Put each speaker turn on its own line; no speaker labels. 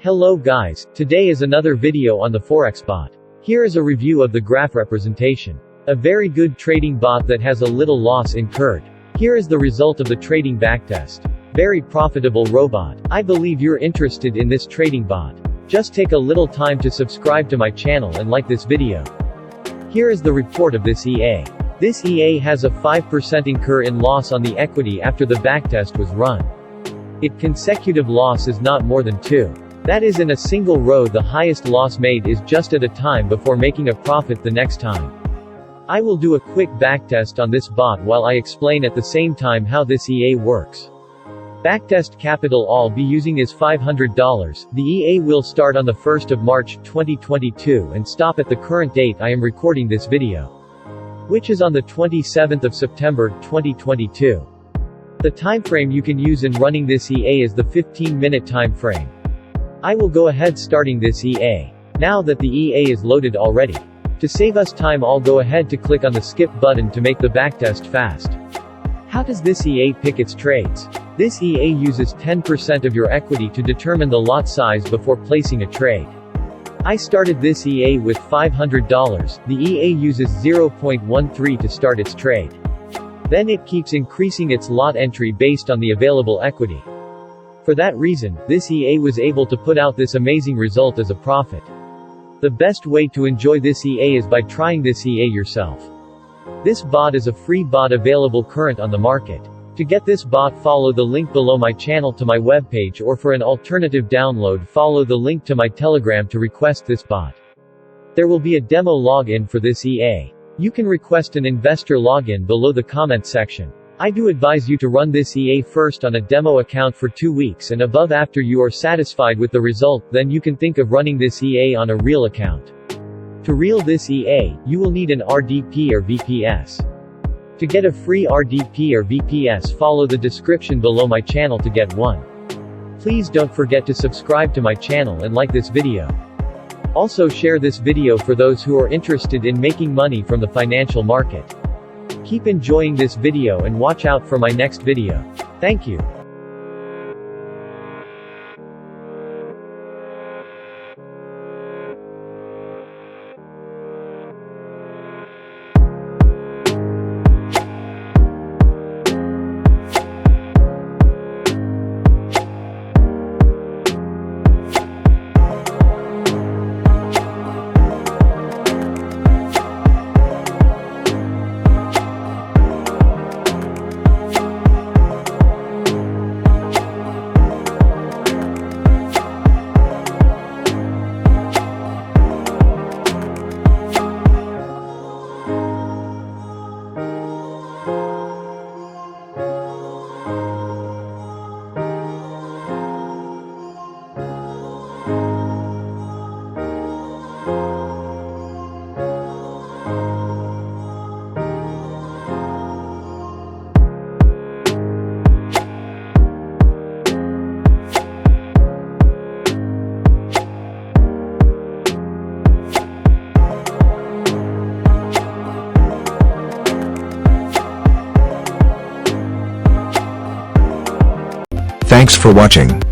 Hello guys, today is another video on the Forex bot. Here is a review of the graph representation. A very good trading bot that has a little loss incurred. Here is the result of the trading backtest. Very profitable robot. I believe you're interested in this trading bot. Just take a little time to subscribe to my channel and like this video. Here is the report of this EA. This EA has a 5% incur in loss on the equity after the backtest was run. Its consecutive loss is not more than 2. That is in a single row. The highest loss made is just at a time before making a profit the next time. I will do a quick backtest on this bot while I explain at the same time how this EA works. Backtest capital I'll be using is $500. The EA will start on the 1st of March 2022 and stop at the current date I am recording this video, which is on the 27th of September 2022. The time frame you can use in running this EA is the 15-minute time frame. I will go ahead starting this EA. Now that the EA is loaded already. To save us time, I'll go ahead to click on the skip button to make the backtest fast. How does this EA pick its trades? This EA uses 10% of your equity to determine the lot size before placing a trade. I started this EA with $500. The EA uses 0.13 to start its trade. Then it keeps increasing its lot entry based on the available equity. For that reason, this EA was able to put out this amazing result as a profit. The best way to enjoy this EA is by trying this EA yourself. This bot is a free bot available current on the market. To get this bot, follow the link below my channel to my webpage, or for an alternative download, follow the link to my Telegram to request this bot. There will be a demo login for this EA. You can request an investor login below the comment section. I do advise you to run this EA first on a demo account for 2 weeks and above. After you are satisfied with the result, then you can think of running this EA on a real account. To reel this EA, you will need an RDP or VPS. To get a free RDP or VPS, follow the description below my channel to get one. Please don't forget to subscribe to my channel and like this video. Also share this video for those who are interested in making money from the financial market. Keep enjoying this video and watch out for my next video. Thank you.
Thanks for watching.